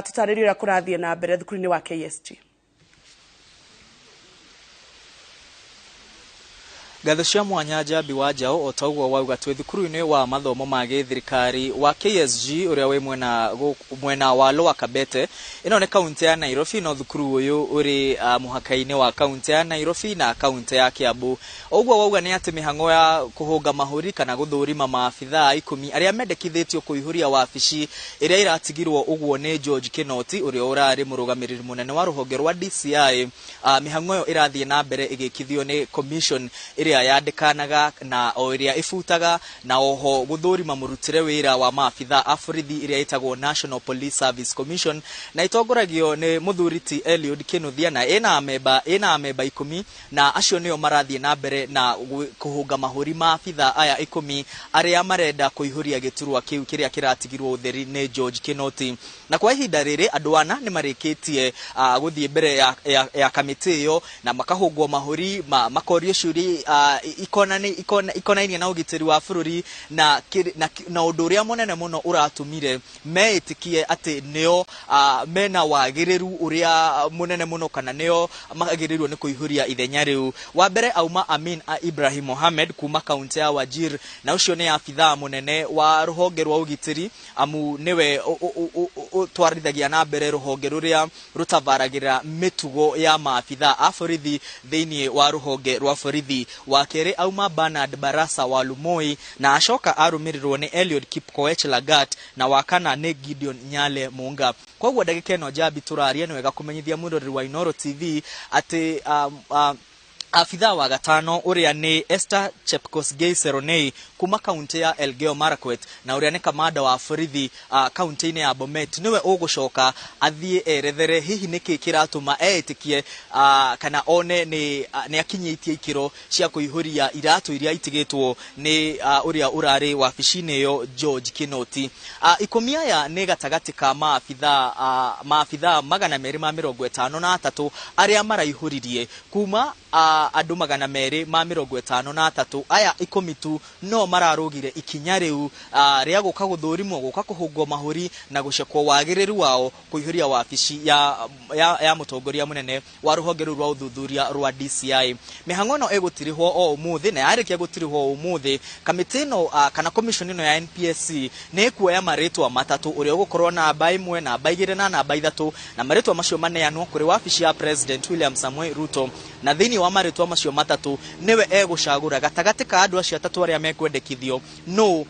tutarĩrio ũrĩa kũrathiĩ na mbere thukuru-inĩ wa KSG. Gatho cia mwanya Njambi wa Njau otaugo wauga twi thukuru-inĩ wa mathomo ma gĩthirikari wa KSG uria wi mwena wa Lower Kabete. Ino nĩ kaunti ya Nairobi, no thukuru uyu uri muhaka-inĩ wa kaunti ya Nairobi na kaunti ya Kiambu. Oguo wauga nĩ atĩ mĩhang'o ya kũhũnga mahũri kana gũthũrima maabithaa 10 arĩa mendekithĩtio kũihũria wabici ĩrĩa iratigirwo ũguo nĩ George Kinoti uria urari mũrũgamĩrĩri mũnene wa rũhonge rwa DCI. Mĩhang'o ĩyo ĩrathiĩ na mbere ĩgĩkithio nĩ commission ĩrĩa yandĩkanaga na o ĩrĩa ĩbutaga na oho gũthũrima mũrutĩre wĩra wa maabithaa a borithi ĩrĩa ĩtagwo National Police Service Commission, na itongoragio nĩ mũthuri ti Eliud Kinuthia na ĩna amemba 10, na acio nĩo marathiĩ na mbere na kũhũnga mahũri maabithaa aya 10 arĩa marenda kũihũria gĩturwa kĩu kĩrĩa kĩratigirwo ũtheri nĩ George Kinoti. Na kwa ihinda rĩrĩ andũ ana nĩ marĩkĩtie gũthiĩ mbere ya kamĩtĩ ĩyo na makahũngwo mahũri makorio ciũria ikonainie na ũgitĩri wa bũrũri na ũndũ ũrĩa mũnene mũno ũratũmire meĩtĩkie atĩ nĩo mena wagĩrĩru ũrĩa mũnene mũno kana nĩo magĩrĩirwo nĩ kũihũria ithenya rĩu. Wa mbere auma Amin Ibrahim Mohamed kuma kaunti ya Wajir, na ũcio nĩ abithaa mũnene wa rũhonge rwa ũgitĩri amu nĩwe twarithagia na mbere rũhonge rũrĩa rũtabaragĩra mĩtugo ya maabithaa a borithi thĩinĩ wa rũhonge rwa borithi. Wa kerĩ auma Bernard Barasa wa Lumoi, na acoka arũmĩrĩrwo nĩ Eliud Kipkoech Lagat, na wakana nĩ Gideon Nyale Munga. Koguo ndagĩka ĩno Njambi tũraria nĩ wega kũmenyithia mũroreri wa Inooro TV atĩ afithaa wa gatano uria ni Esther Chepkosgei Seronei kuma kaunti ya Elgeyo Marakwet, na uria ni kamanda wa borithi kaunti-inĩ ya Bomet niwe ũgũcoka athiĩ erethere hihi nĩkĩ kĩratũma eĩtĩkie kana one nĩ akinyĩtie ikĩro cia kũihũria iratũ iria itigĩtwo nĩ uria urarĩ wabici-inĩ ĩyo George Kinoti. 10 aya nĩ gatagatĩ ka maabithaa 253 arĩa maraihũririe kuma andũ 253 aya 10 tu no mararũgire ikinya rĩu rĩa gũka gũthũrimwo gũka kũhũngwo mahũri na gũcekwo wagĩrĩru wao kũihũria wabici ya mũtongoria mũnene wa rũhonge rũu rwa ũthuthuria rwa DCI. Mĩhang'o ĩno ĩgũtirĩhwo o ũmũthĩ, na yarĩkia gũtirĩhwo o ũmũthĩ kamĩtĩ ĩno kana commission ĩno ya NPSC nĩ ĩkuoya marĩtwa matatũ ũrĩa ũgũkorwo namba 1, namba 2 na namba 3, na marĩtwa macio maneanwo kũrĩ wabici ya President William Samoei Ruto, na thĩinĩ wa marĩtwa macio matatũ niwe egũcagũra gatagatĩ ka andũ acio atatũ arĩa mekwendekithio no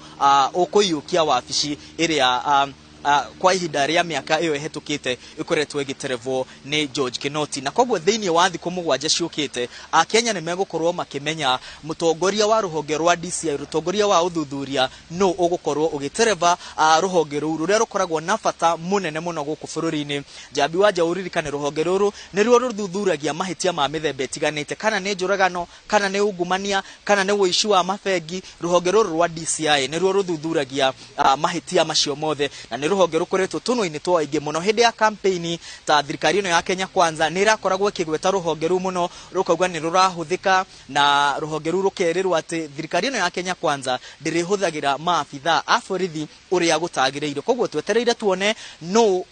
ũkũiyũkia wabici ĩrĩa kwa ihinda rĩa mĩaka ĩyo ĩhetũkĩte ĩkoretwo ĩgĩterevwo nĩ George Kinoti. Na koguo thĩinĩ wa thikũ 7 ciũkĩte Akenya nĩ megũkorwo makĩmenya mũtongoria wa rũhonge rwa DCI, mũtongoria wa ũthuthuria no ũgũkorwo ũgĩtereva rũhonge rũu rũrĩa rũkoragwo na bata mũnene mũno gũkũ bũrũri-inĩ. Njambi wa Njau ririkane rũhonge rũrũ nĩruo rũthuthuragia mahĩtia ma mĩthemba ĩtiganĩte, kana nĩ njũragano, kana nĩ ungumania, kana nĩ ũici wa mabengi. Rũhonge rũrũ rwa DCI nĩruo rũthuthuragia mahĩtia macio mothe, na nĩ rũhonge rũkoretwo tũnũ-inĩ twa aingĩ mũno hĩndĩ ya campaign. Ta thirikari ĩno ya Kenya Kwanza nĩ ĩrakoragwo ĩkĩgweta rũhonge rũu mũno, rũkauga nĩ rũrahũthĩka, na rũhonge rũu rũkerĩrwo atĩ thirikari ĩno ya Kenya Kwanza ndĩrĩhũthagĩra maabithaa a borithi ũrĩa gũtagĩrĩire. Koguo twetereire tuone no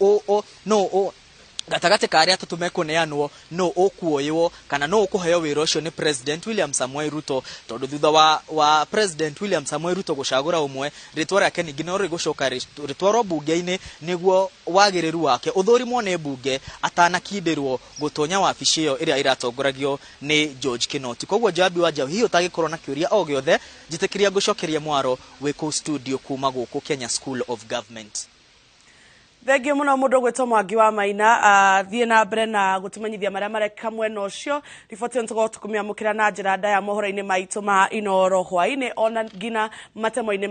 gatagatĩ ka arĩa atatũ mekuneanwo no ũkuoywo kana no ũkũheo wĩra ũcio nĩ President William Samoei Ruto, tondũ thutha wa President William Samoei Ruto gũcagũra ũmwe, rĩtwa rĩake ningĩ no rĩgũcoka rĩtwarwo bunge-inĩ nĩguo wagĩrĩru wake ũthũrimwo nĩ bunge atanakindĩrwo gũtonya wabici ĩyo ĩrĩa iratongoragio nĩ George Kinoti. Koguo Njambi wa Njau, hihi ũtagĩkorwo na kĩũria o gĩothe, njĩtĩkĩria ngũcokeria mwaro wĩ kũu studio kuma gũkũ Kenya School of Government. Thengio mũno mũndũ gwĩtwo Mwangi wa Maina thiĩ na mbere na gũtũmenyithia marĩa mareka mwena ũcio. Riboti ĩno tũgũtũkũmĩamũkĩra na njĩra ndaya mohoro-inĩ maitũ ma Inooro hwaĩ-inĩ ona ngina matemo-inĩ